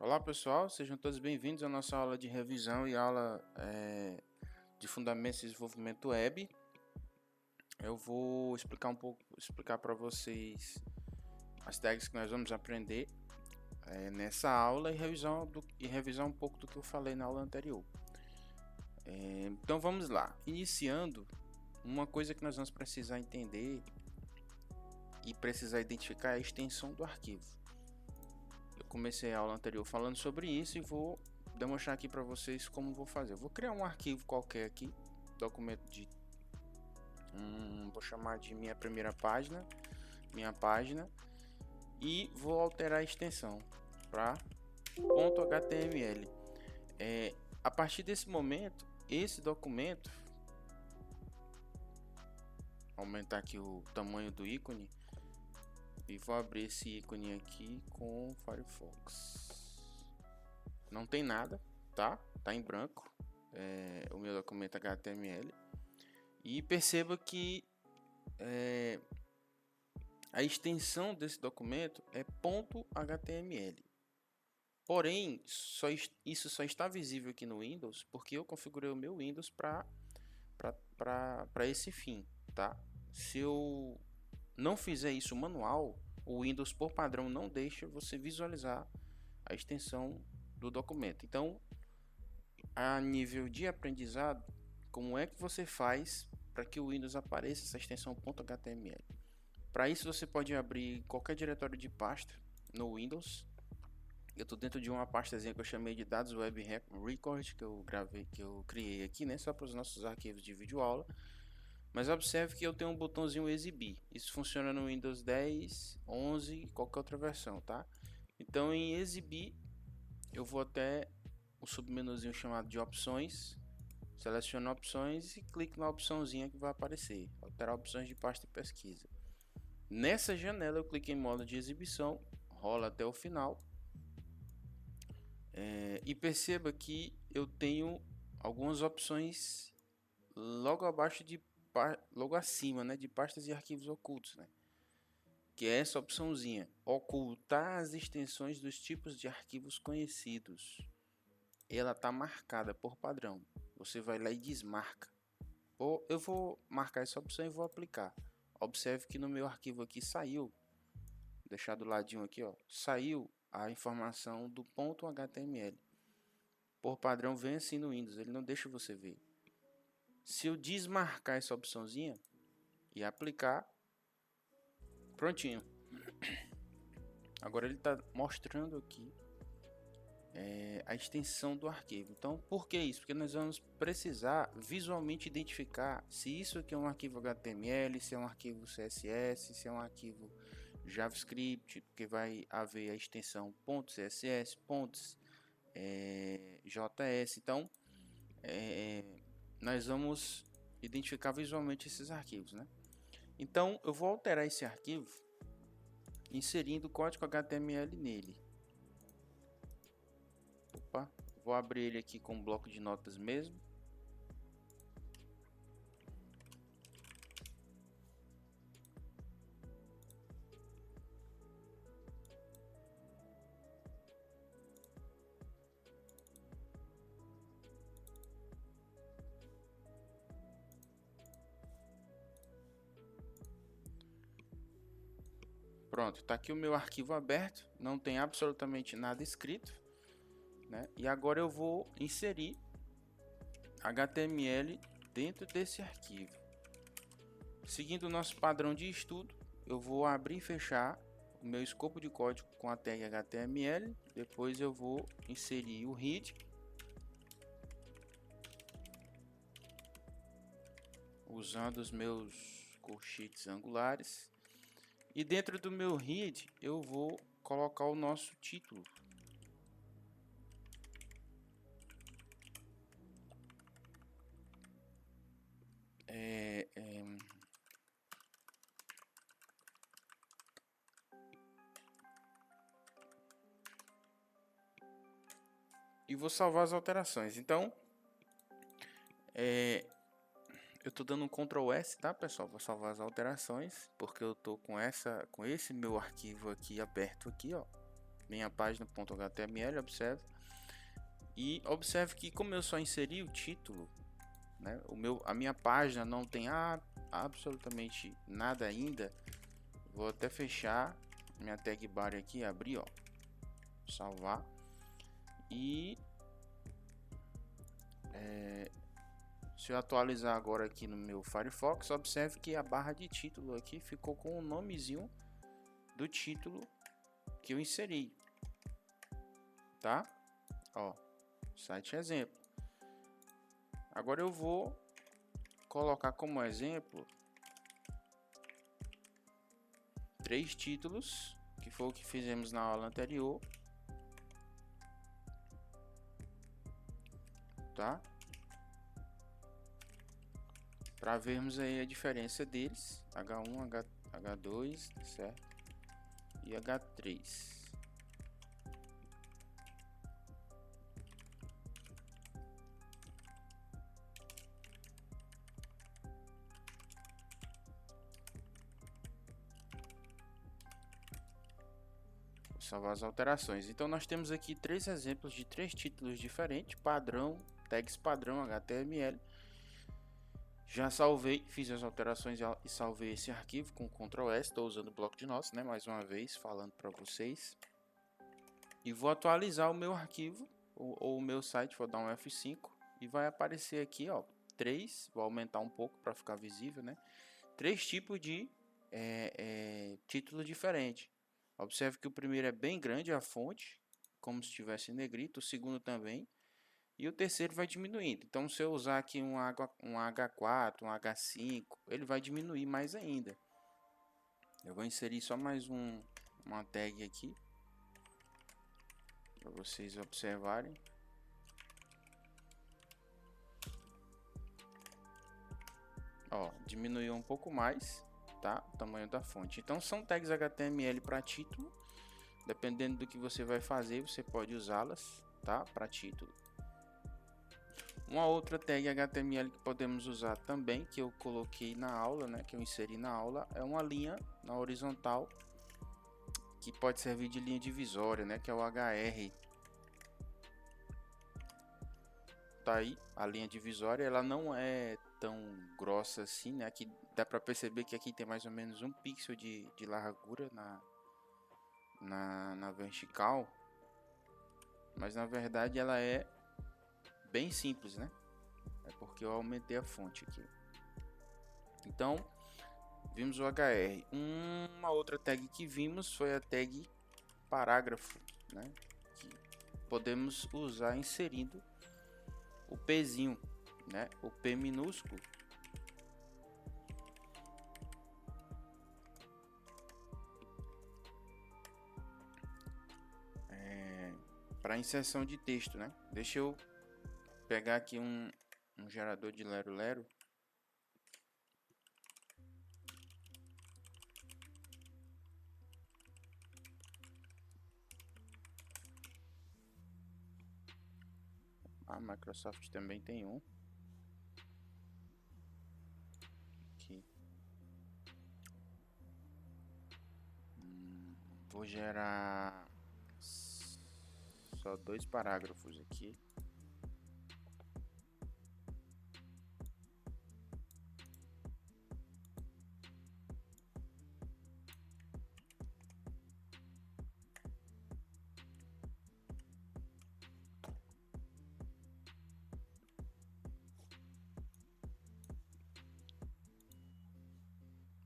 Olá pessoal, sejam todos bem-vindos à nossa aula de revisão e aula de Fundamentos de Desenvolvimento Web. Eu vou explicar para vocês as tags que nós vamos aprender nessa aula e revisar um pouco do que eu falei na aula anterior. Então vamos lá. Iniciando, uma coisa que nós vamos precisar entender e precisar identificar é a extensão do arquivo. Eu comecei a aula anterior falando sobre isso e vou demonstrar aqui para vocês como vou fazer. Eu vou criar um arquivo qualquer aqui, documento de vou chamar de minha primeira página, minha página, e vou alterar a extensão para .html. A partir desse momento, esse documento, aumentar aqui o tamanho do ícone e vou abrir esse ícone aqui com o Firefox. Não tem nada, tá? Tá em branco. O meu documento HTML. E perceba que a extensão desse documento é .html. Porém, isso só está visível aqui no Windows porque eu configurei o meu Windows para esse fim, tá? Se eu não fizer isso manual, o Windows por padrão não deixa você visualizar a extensão do documento. Então, a nível de aprendizado, como é que você faz para que o Windows apareça essa extensão .html? Para isso você pode abrir qualquer diretório de pasta no Windows. Eu estou dentro de uma pastazinha que eu chamei de dados web record, que eu criei aqui, né, só para os nossos arquivos de vídeo aula. Mas observe que eu tenho um botãozinho exibir. Isso funciona no Windows 10, 11 e qualquer outra versão, tá? Então em exibir eu vou até o submenuzinho chamado de opções, seleciono opções e clico na opçãozinha que vai aparecer, alterar opções de pasta e pesquisa. Nessa janela eu clico em modo de exibição, rola até o final e perceba que eu tenho algumas opções logo abaixo logo acima, né, de pastas e arquivos ocultos, né? Que é essa opçãozinha, ocultar as extensões dos tipos de arquivos conhecidos. Ela está marcada por padrão. Você vai lá e desmarca. Ou eu vou marcar essa opção e vou aplicar. Observe que no meu arquivo aqui saiu, deixar do ladinho aqui, ó, saiu a informação do .html. Por padrão vem assim no Windows, ele não deixa você ver. Se eu desmarcar essa opçãozinha e aplicar, prontinho. Agora ele está mostrando aqui a extensão do arquivo. Então, por que isso? Porque nós vamos precisar visualmente identificar se isso aqui é um arquivo HTML, se é um arquivo CSS, se é um arquivo JavaScript, porque vai haver a extensão .css, .js. Então, nós vamos identificar visualmente esses arquivos, né? Então, eu vou alterar esse arquivo inserindo o código HTML nele. Opa, vou abrir ele aqui com um bloco de notas mesmo. Pronto, está aqui o meu arquivo aberto, não tem absolutamente nada escrito, né? E agora eu vou inserir HTML dentro desse arquivo. Seguindo o nosso padrão de estudo, eu vou abrir e fechar o meu escopo de código com a tag HTML. Depois eu vou inserir o head, usando os meus colchetes angulares. E dentro do meu head eu vou colocar o nosso título. E vou salvar as alterações. Então, eu estou dando um Ctrl S, tá, pessoal? Vou salvar as alterações, porque eu estou com esse meu arquivo aqui aberto aqui, ó. minha página.html, observe. E observe que como eu só inseri o título, né, a minha página não tem absolutamente nada ainda. Vou até fechar minha tag bar aqui, abrir, ó, salvar. E se eu atualizar agora aqui no meu Firefox, observe que a barra de título aqui ficou com o nomezinho do título que eu inseri, tá? Ó, site exemplo. Agora eu vou colocar como exemplo 3 títulos, que foi o que fizemos na aula anterior, tá? Para vermos aí a diferença deles, H1, H2, certo? E H3. Vou salvar as alterações. Então nós temos aqui 3 exemplos de 3 títulos diferentes, padrão, tags padrão HTML. Já salvei, fiz as alterações e salvei esse arquivo com Ctrl S. Estou usando o bloco de notas, né? Mais uma vez, falando para vocês. E vou atualizar o meu arquivo, ou o meu site, vou dar um F5. E vai aparecer aqui, ó, 3, vou aumentar um pouco para ficar visível, né? 3 tipos de título diferente. Observe que o primeiro é bem grande, a fonte, como se estivesse em negrito. O segundo também. E o terceiro vai diminuindo. Então, se eu usar aqui um H4, um H5, ele vai diminuir mais ainda. Eu vou inserir só mais uma tag aqui, para vocês observarem. Ó, diminuiu um pouco mais, tá? O tamanho da fonte. Então, são tags HTML para título. Dependendo do que você vai fazer, você pode usá-las, tá? Para título. Uma outra tag HTML que podemos usar também, que eu coloquei na aula, né, que eu inseri na aula, é uma linha na horizontal, que pode servir de linha divisória, né, que é o HR. Tá aí, a linha divisória, ela não é tão grossa assim, né, aqui dá para perceber que aqui tem mais ou menos 1 pixel de largura na vertical, mas na verdade ela é bem simples, né? É porque eu aumentei a fonte aqui. Então, vimos o HR. Uma outra tag que vimos foi a tag parágrafo, né? Que podemos usar inserindo o Pzinho, né? O P minúsculo. Para inserção de texto, né? Deixa eu pegar aqui um gerador de lero-lero. A Microsoft também tem um. Aqui. Vou gerar só 2 parágrafos aqui.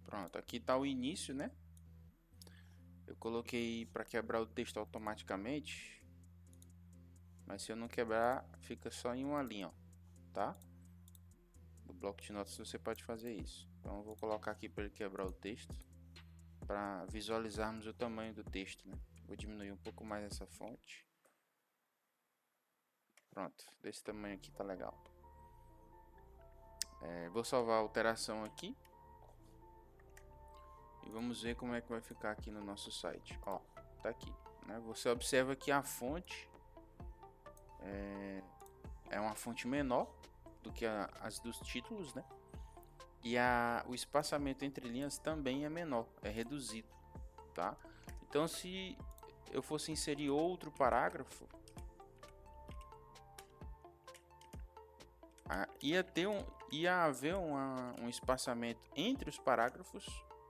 Pronto, aqui está o início, né? Eu coloquei para quebrar o texto automaticamente, mas se eu não quebrar, fica só em uma linha, ó, tá? No bloco de notas você pode fazer isso. Então eu vou colocar aqui para ele quebrar o texto, para visualizarmos o tamanho do texto, né? Vou diminuir um pouco mais essa fonte. Pronto, desse tamanho aqui tá legal. Vou salvar a alteração aqui. E vamos ver como é que vai ficar aqui no nosso site. Ó, tá aqui, né? Você observa que a fonte é uma fonte menor do que as dos títulos, né? E o espaçamento entre linhas também é menor, é reduzido, tá? Então, se eu fosse inserir outro parágrafo, ia haver um espaçamento entre os parágrafos,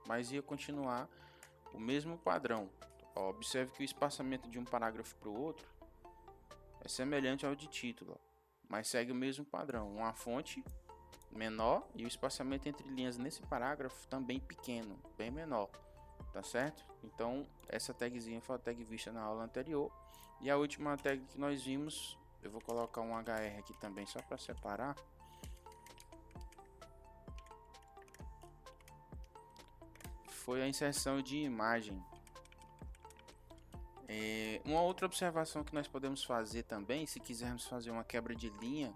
mas ia continuar o mesmo padrão. Ó, observe que o espaçamento de um parágrafo para o outro é semelhante ao de título, mas segue o mesmo padrão. Uma fonte menor e o espaçamento entre linhas nesse parágrafo também pequeno, bem menor, tá certo? Então essa tagzinha foi a tag vista na aula anterior. E a última tag que nós vimos, eu vou colocar um HR aqui também só para separar. Foi a inserção de imagem. Uma outra observação que nós podemos fazer também, se quisermos fazer uma quebra de linha,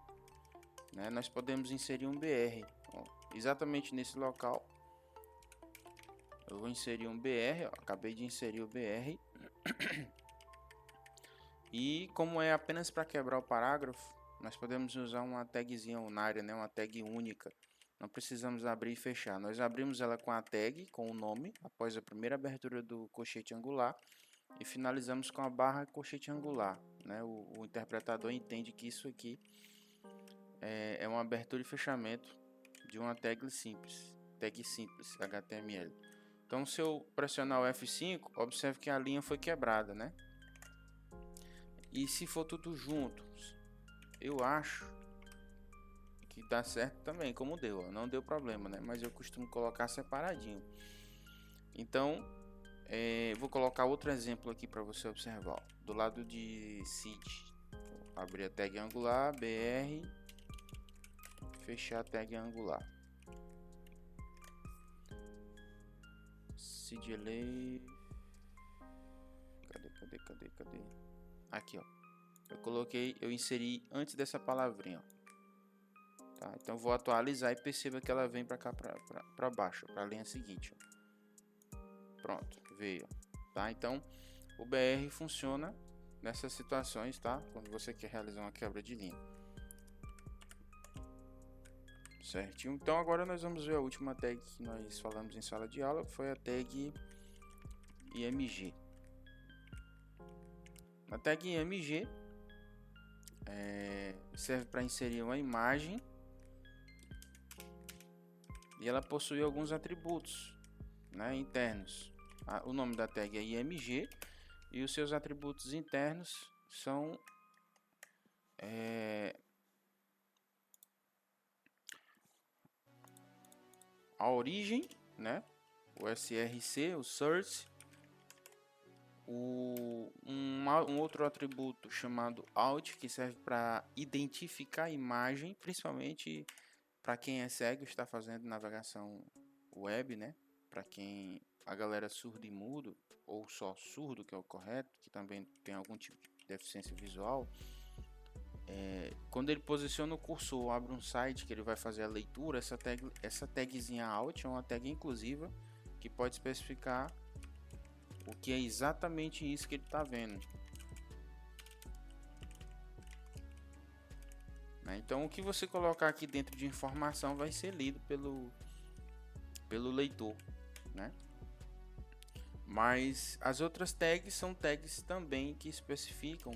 né, nós podemos inserir um BR. Ó, exatamente nesse local eu vou inserir um BR, ó, acabei de inserir o BR. E como é apenas para quebrar o parágrafo, nós podemos usar uma tagzinha unária, né, uma tag única. Não precisamos abrir e fechar. Nós abrimos ela com a tag, com o nome, após a primeira abertura do colchete angular, e finalizamos com a barra colchete angular, né? O interpretador entende que isso aqui é uma abertura e fechamento de uma tag simples HTML. Então, se eu pressionar o F5, observe que a linha foi quebrada, né? E se for tudo junto, eu acho que dá certo também, como deu, ó. Não deu problema, né? Mas eu costumo colocar separadinho. Então, vou colocar outro exemplo aqui para você observar, ó. Do lado de seed, vou abrir a tag angular, BR, fechar a tag angular. Seedlay, cadê? Aqui, ó. Eu inseri antes dessa palavrinha, ó. Tá, então vou atualizar e perceba que ela vem para cá, para baixo, para a linha seguinte, ó. Pronto, veio, tá? Então o BR funciona nessas situações, tá? Quando você quer realizar uma quebra de linha. Certinho. Então agora nós vamos ver a última tag que nós falamos em sala de aula, que foi a tag IMG. A tag IMG serve para inserir uma imagem e ela possui alguns atributos, né, internos. O nome da tag é IMG e os seus atributos internos são a origem, né, o src, o source, um outro atributo chamado alt, que serve para identificar a imagem, principalmente para quem é cego, está fazendo navegação web, né? Para quem a galera surdo e mudo, ou só surdo, que é o correto, que também tem algum tipo de deficiência visual, quando ele posiciona o cursor, abre um site que ele vai fazer a leitura, essa tagzinha alt é uma tag inclusiva que pode especificar o que é exatamente isso que ele está vendo. Então o que você colocar aqui dentro de informação vai ser lido pelo leitor, né? Mas as outras tags são tags também que especificam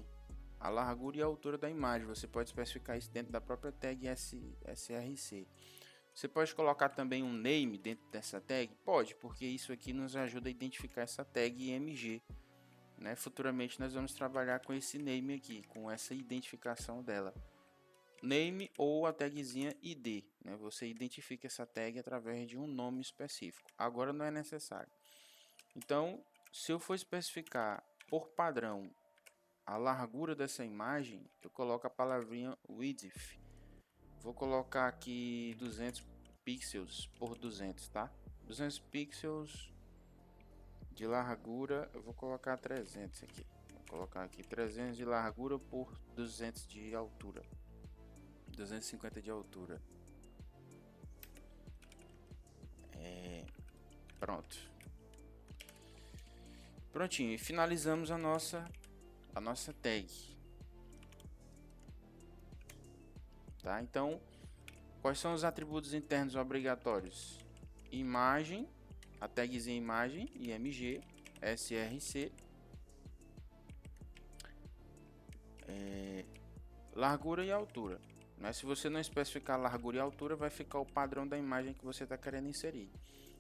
a largura e a altura da imagem. Você pode especificar isso dentro da própria tag src. Você pode colocar também um name dentro dessa tag? Pode, porque isso aqui nos ajuda a identificar essa tag IMG, né? Futuramente nós vamos trabalhar com esse name aqui, com essa identificação dela. Name ou a tagzinha ID, né? Você identifica essa tag através de um nome específico. Agora não é necessário. Então, se eu for especificar por padrão a largura dessa imagem, eu coloco a palavrinha width. Vou colocar aqui 200 pixels por 200, tá? 200 pixels de largura, eu vou colocar 300 aqui. Vou colocar aqui 300 de largura por 200 de altura. 250 de altura. Pronto. Prontinho, e finalizamos a nossa tag. Tá? Então, quais são os atributos internos obrigatórios? Imagem, a tagzinha imagem, IMG, src, largura e altura, né? Se você não especificar largura e altura, vai ficar o padrão da imagem que você está querendo inserir.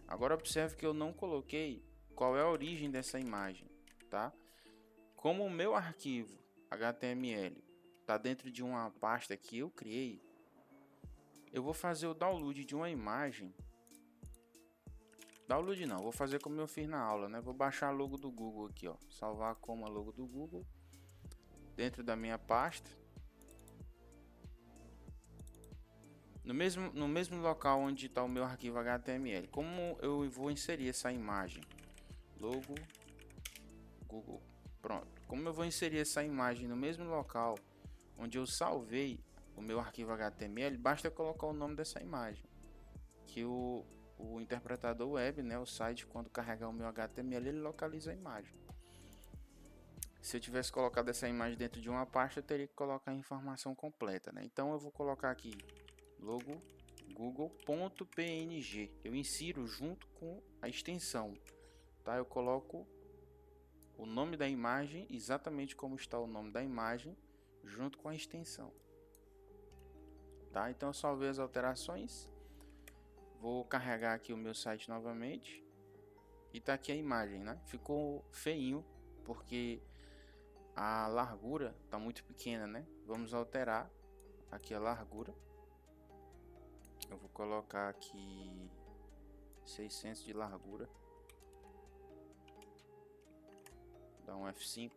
Agora observe que eu não coloquei qual é a origem dessa imagem, tá? Como o meu arquivo HTML está dentro de uma pasta que eu criei, eu vou fazer o download de uma imagem. Download não, vou fazer como eu fiz na aula, né? Vou baixar a logo do Google aqui, ó, salvar como a logo do Google dentro da minha pasta. No mesmo local onde está o meu arquivo HTML. Como eu vou inserir essa imagem? Logo Google. Pronto. Como eu vou inserir essa imagem no mesmo local onde eu salvei o meu arquivo HTML, basta colocar o nome dessa imagem. Que o interpretador web, né, o site, quando carregar o meu HTML, ele localiza a imagem. Se eu tivesse colocado essa imagem dentro de uma pasta, eu teria que colocar a informação completa, né? Então eu vou colocar aqui logo google.png. Eu insiro junto com a extensão, tá? Eu coloco o nome da imagem exatamente como está o nome da imagem junto com a extensão, tá? Então eu salvei as alterações. Vou carregar aqui o meu site novamente e tá aqui a imagem, né? Ficou feinho porque a largura tá muito pequena, né? Vamos alterar aqui a largura. Eu vou colocar aqui 600 de largura. Dá um F5.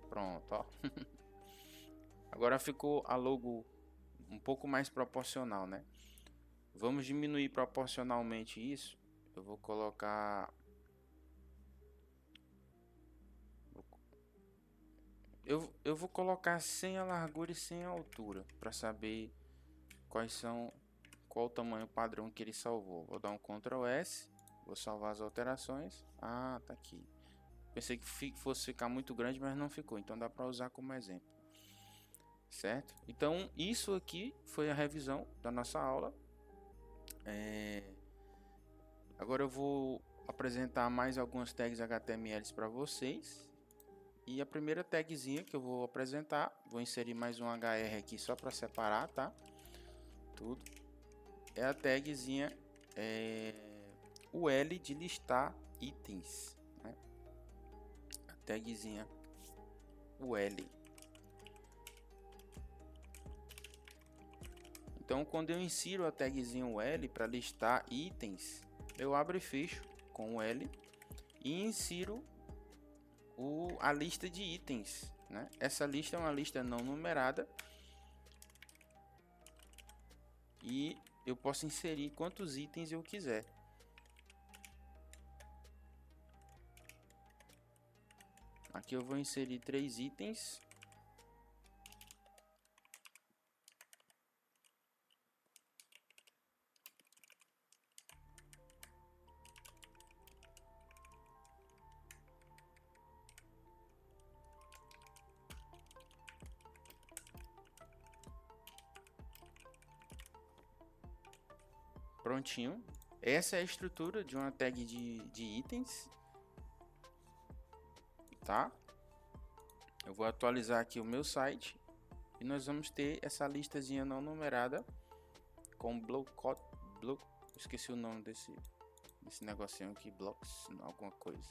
Pronto, ó. Agora ficou a logo um pouco mais proporcional, né? Vamos diminuir proporcionalmente isso. Eu vou colocar... Eu vou colocar sem a largura e sem a altura, para saber qual o tamanho padrão que ele salvou. Vou dar um Ctrl S, vou salvar as alterações. Ah, tá aqui. Pensei que fosse ficar muito grande, mas não ficou, então dá para usar como exemplo. Certo? Então isso aqui foi a revisão da nossa aula. Agora eu vou apresentar mais algumas tags HTML para vocês. E a primeira tagzinha que eu vou apresentar, vou inserir mais um HR aqui só para separar, tá? Tudo. É a tagzinha UL de listar itens, né? A tagzinha UL. Então, quando eu insiro a tagzinha UL para listar itens, eu abro e fecho com o L e insiro a lista de itens, né? Essa lista é uma lista não numerada e eu posso inserir quantos itens eu quiser. Aqui eu vou inserir 3 itens. Prontinho. Essa é a estrutura de uma tag de itens, tá? Eu vou atualizar aqui o meu site e nós vamos ter essa listazinha não numerada com esqueci o nome desse negocinho aqui, blocks, alguma coisa.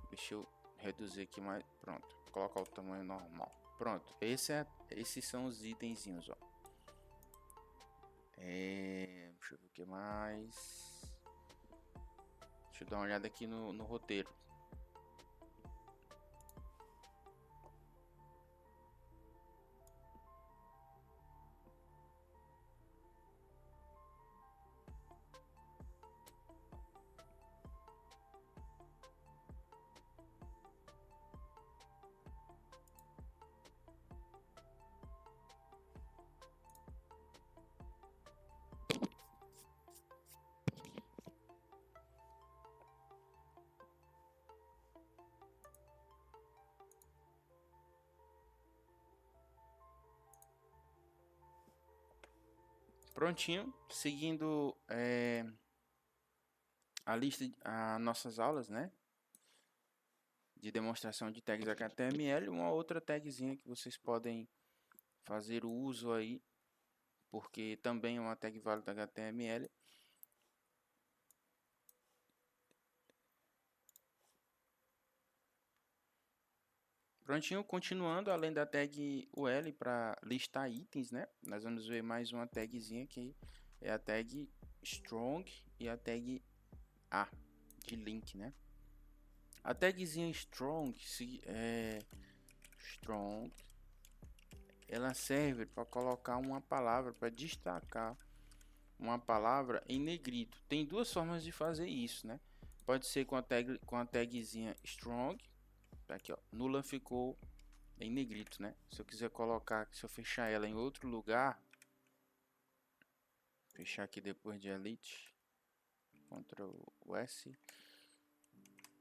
Deixa eu reduzir aqui mais, pronto, colocar o tamanho normal. Pronto, esses são os itenzinhos, ó. Deixa eu ver o que mais. Deixa eu dar uma olhada aqui no roteiro. Prontinho, seguindo a lista, as nossas aulas, né? de demonstração de tags HTML, uma outra tagzinha que vocês podem fazer o uso aí, porque também é uma tag válida HTML. Prontinho, continuando, além da tag UL para listar itens, né? Nós vamos ver mais uma tagzinha que é a tag strong e a tag A de link, né? A tagzinha strong, ela serve para colocar uma palavra, para destacar uma palavra em negrito. Tem duas formas de fazer isso, né? Pode ser com a tagzinha strong, tá aqui, ó, nula ficou em negrito, né? Se eu quiser colocar, se eu fechar ela em outro lugar, fechar aqui depois de elite, Ctrl S,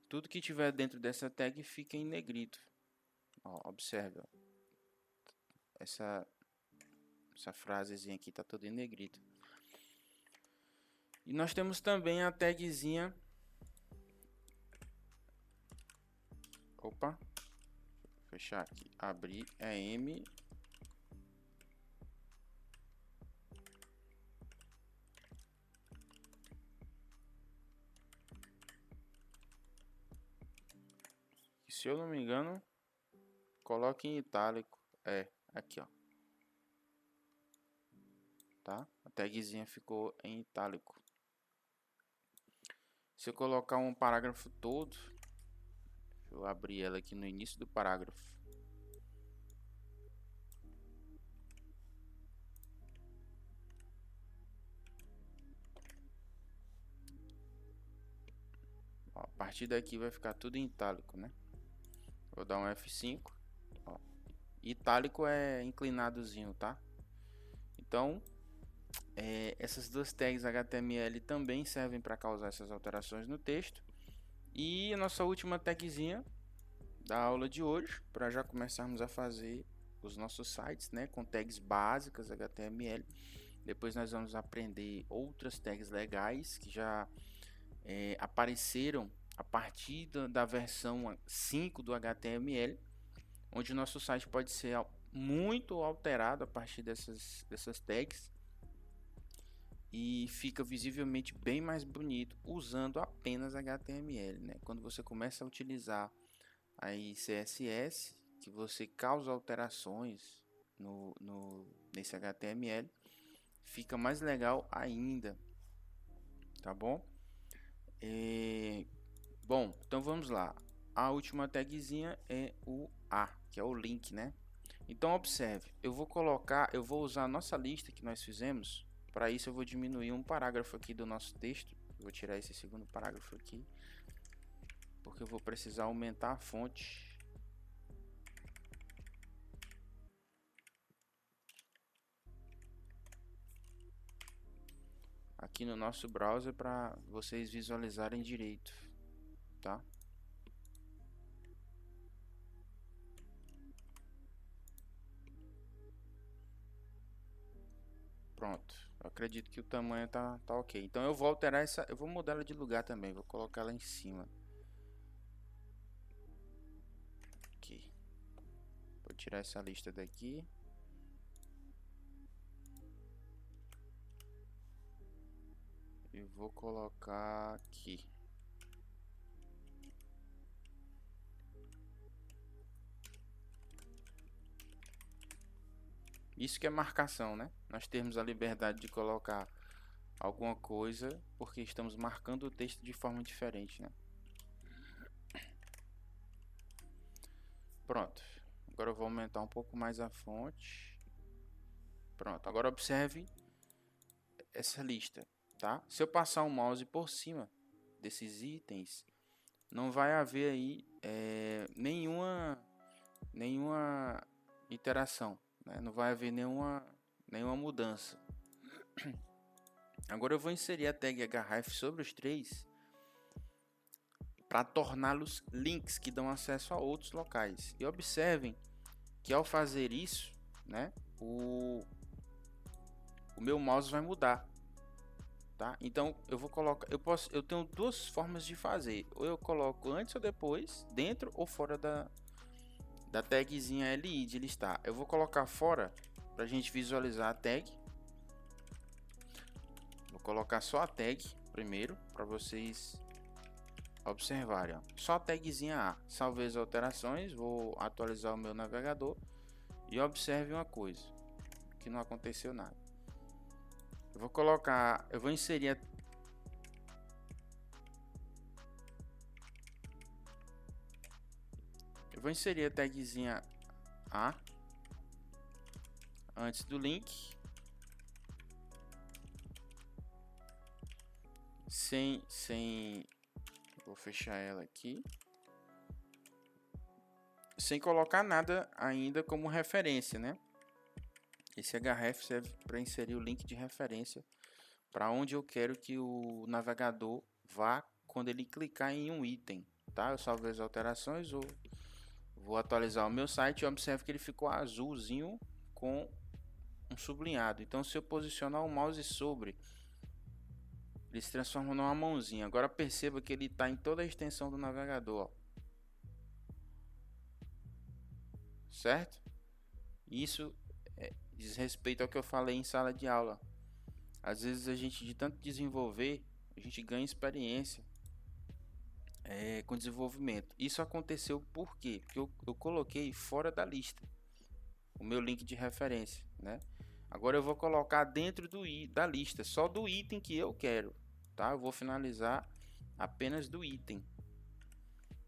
tudo que tiver dentro dessa tag fica em negrito. Ó, observe, ó. Essa frasezinha aqui tá toda em negrito. E nós temos também a tagzinha, opa, fechar aqui, abrir, é M, se eu não me engano, coloque em itálico, aqui, ó, tá? A tagzinha ficou em itálico. Se eu colocar um parágrafo todo, deixa eu abrir ela aqui no início do parágrafo. Ó, a partir daqui vai ficar tudo em itálico, né? Vou dar um F5. Ó. Itálico é inclinadozinho, tá? Então, essas duas tags HTML também servem para causar essas alterações no texto. E a nossa última tagzinha da aula de hoje, para já começarmos a fazer os nossos sites, né, com tags básicas HTML. Depois nós vamos aprender outras tags legais que já apareceram a partir da versão 5 do HTML, onde o nosso site pode ser muito alterado a partir dessas tags e fica visivelmente bem mais bonito usando apenas HTML, né? Quando você começa a utilizar aí CSS, que você causa alterações nesse HTML, fica mais legal ainda, tá bom? Bom, então vamos lá. A última tagzinha é o A, que é o link, né? Então observe, eu vou usar a nossa lista que nós fizemos. Para isso eu vou diminuir um parágrafo aqui do nosso texto. Vou tirar esse segundo parágrafo aqui, porque eu vou precisar aumentar a fonte. Aqui no nosso browser para vocês visualizarem direito, tá? Pronto, eu acredito que o tamanho tá ok. Então eu vou alterar eu vou mudar ela de lugar também, vou colocar ela em cima. Aqui. Vou tirar essa lista daqui. E vou colocar aqui. Isso que é marcação, né? Nós temos a liberdade de colocar alguma coisa porque estamos marcando o texto de forma diferente, né? Pronto. Agora eu vou aumentar um pouco mais a fonte. Pronto. Agora observe essa lista, tá? Se eu passar o mouse por cima desses itens, não vai haver aí nenhuma iteração, né? Não vai haver nenhuma mudança. Agora eu vou inserir a tag href sobre os três para torná-los links que dão acesso a outros locais. E observem que ao fazer isso, né, o meu mouse vai mudar, tá? Então eu vou colocar, eu tenho duas formas de fazer, ou eu coloco antes ou depois, dentro ou fora da tagzinha LI de listar. Eu vou colocar fora para a gente visualizar a tag. Vou colocar só a tag primeiro para vocês observarem, ó. Só a tagzinha A. Salvei as alterações, vou atualizar o meu navegador e observe uma coisa, que não aconteceu nada. Eu vou inserir a tagzinha A antes do link, vou fechar ela aqui, sem colocar nada ainda como referência, né? Esse href serve para inserir o link de referência para onde eu quero que o navegador vá quando ele clicar em um item, tá? Eu salvei as alterações, vou atualizar o meu site e observe que ele ficou azulzinho com um sublinhado. Então, se eu posicionar o mouse sobre, ele se transforma numa mãozinha. Agora perceba que ele está em toda a extensão do navegador, ó. Certo? Isso diz respeito ao que eu falei em sala de aula. Às vezes a gente, de tanto desenvolver, a gente ganha experiência com desenvolvimento. Isso aconteceu por quê? Porque eu coloquei fora da lista o meu link de referência, né? Agora eu vou colocar dentro da lista, só do item que eu quero, tá? Eu vou finalizar apenas do item.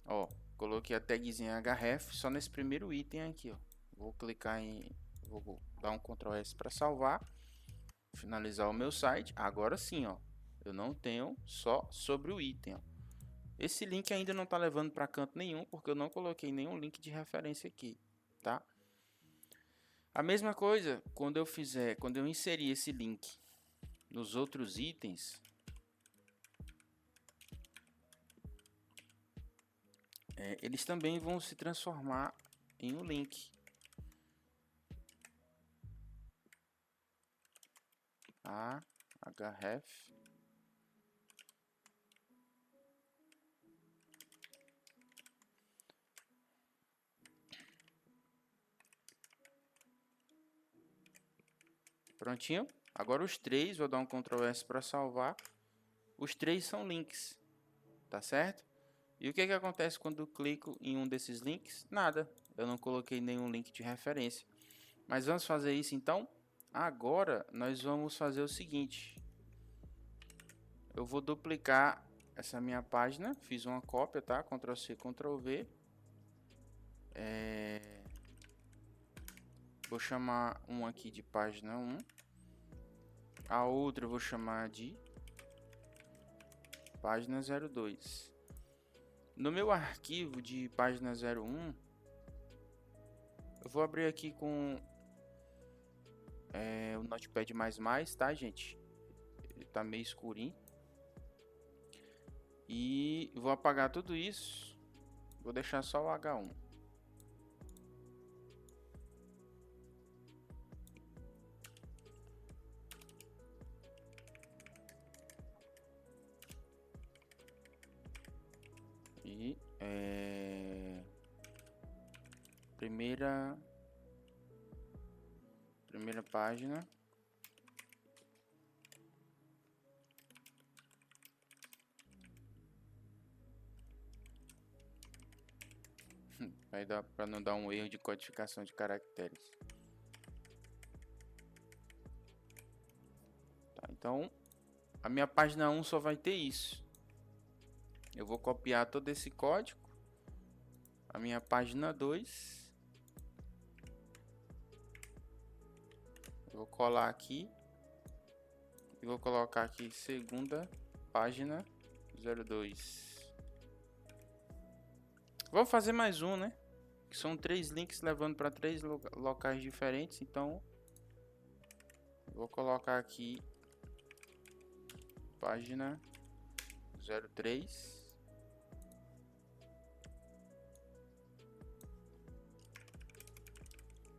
Ó, coloquei a tagzinha href só nesse primeiro item aqui, ó. Vou dar um Ctrl S para salvar, finalizar o meu site. Agora sim, ó, eu não tenho só sobre o item, ó. Esse link ainda não está levando para canto nenhum, porque eu não coloquei nenhum link de referência aqui, tá? A mesma coisa quando eu inserir esse link nos outros itens, eles também vão se transformar em um link. href prontinho. Agora os três, vou dar um Ctrl S para salvar. Os três são links, tá certo? E o que acontece quando eu clico em um desses links? Nada, eu não coloquei nenhum link de referência. Mas vamos fazer isso então? Agora nós vamos fazer o seguinte. Eu vou duplicar essa minha página, fiz uma cópia, tá? Ctrl C, Ctrl V. Vou chamar um aqui de página 1. A outra eu vou chamar de página 02. No meu arquivo de página 01, eu vou abrir aqui com o Notepad++, tá, gente? Ele tá meio escurinho. E vou apagar tudo isso. Vou deixar só o H1. E primeira página. Vai dar para não dar um erro de codificação de caracteres. Tá, então, a minha página 1 só vai ter isso. Eu vou copiar todo esse código. A minha página 2. Eu vou colar aqui. E vou colocar aqui segunda página 02. Vou fazer mais um, né? Que são 3 links levando para 3 locais diferentes. Então, vou colocar aqui página 03.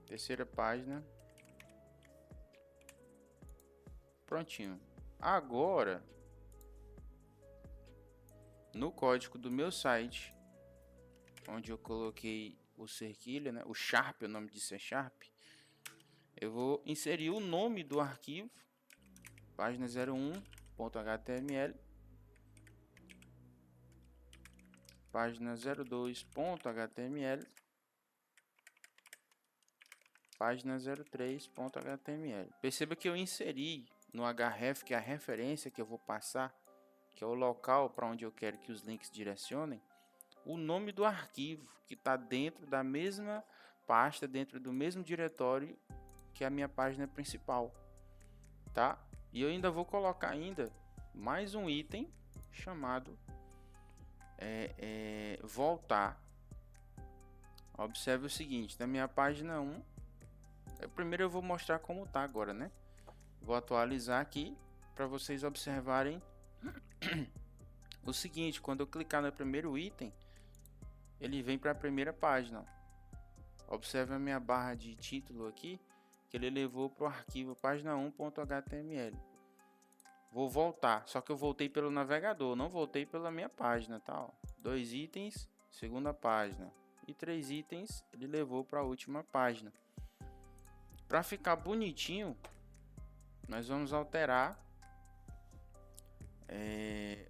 Terceira página. Prontinho. Agora, no código do meu site, onde eu coloquei o cerquilha, né, o Sharp, o nome disso é Sharp, eu vou inserir o nome do arquivo, página 01.html, página 02.html, página 03.html. Perceba que eu inseri no href, que é a referência que eu vou passar, que é o local para onde eu quero que os links direcionem, o nome do arquivo que está dentro da mesma pasta, dentro do mesmo diretório que a minha página principal, tá? E eu ainda vou colocar ainda mais um item chamado voltar. Observe o seguinte, na minha página 1, primeiro eu vou mostrar como tá agora, né? Vou atualizar aqui para vocês observarem o seguinte: quando eu clicar no primeiro item, ele vem para a primeira página. Observe a minha barra de título aqui, que ele levou para o arquivo página 1.html. Vou voltar, só que eu voltei pelo navegador, não voltei pela minha página, tá? 2 itens, segunda página, e 3 itens ele levou para a última página. Para ficar bonitinho, nós vamos alterar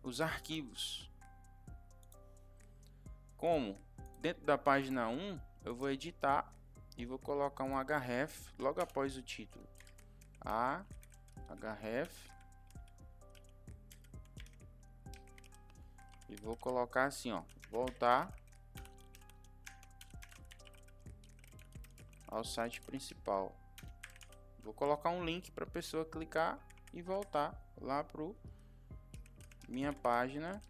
os arquivos. Como? Dentro da página 1, eu vou editar e vou colocar um href logo após o título. Href. E vou colocar assim, ó, voltar ao site principal. Vou colocar um link para a pessoa clicar e voltar lá para minha página.html.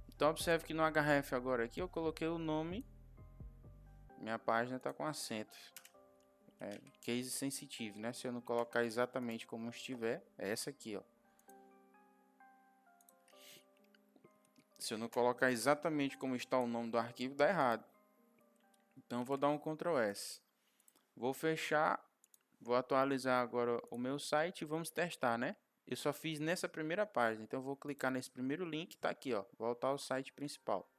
Então observe que no href agora aqui eu coloquei o nome, minha página está com acento, case sensitive, né? Se eu não colocar exatamente como estiver, é essa aqui, ó. Se eu não colocar exatamente como está o nome do arquivo, dá errado. Então eu vou dar um Ctrl S. Vou fechar, vou atualizar agora o meu site e vamos testar, né? Eu só fiz nessa primeira página, então eu vou clicar nesse primeiro link, tá aqui, ó, voltar ao site principal.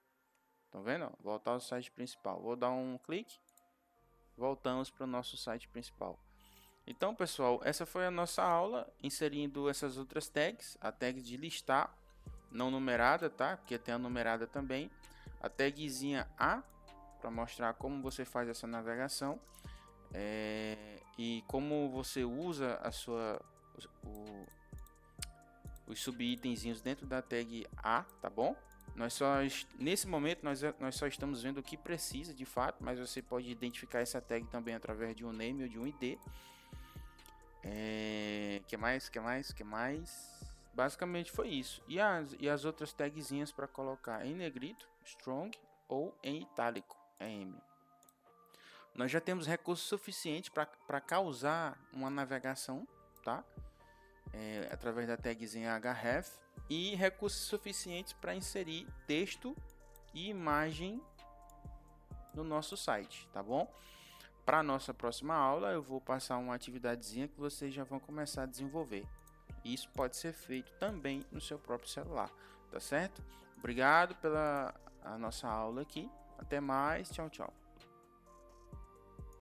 Estão vendo? Ó? Voltar ao site principal. Vou dar um clique, voltamos para o nosso site principal. Então, pessoal, essa foi a nossa aula inserindo essas outras tags, a tag de listar, não numerada, tá? Porque tem a numerada também, a tagzinha A, para mostrar como você faz essa navegação e como você usa os subitenzinhos dentro da tag A, tá bom? Nesse momento nós só estamos vendo o que precisa de fato, mas você pode identificar essa tag também através de um name ou de um ID. Que mais? Basicamente foi isso. E as outras tagzinhas para colocar em negrito, strong, ou em itálico, M. Nós já temos recursos suficientes para causar uma navegação, tá? Através da tagzinha href, e recursos suficientes para inserir texto e imagem no nosso site, tá bom? Para a nossa próxima aula eu vou passar uma atividadezinha que vocês já vão começar a desenvolver. Isso pode ser feito também no seu próprio celular, tá certo? Obrigado pela nossa aula aqui. Até mais, tchau, tchau.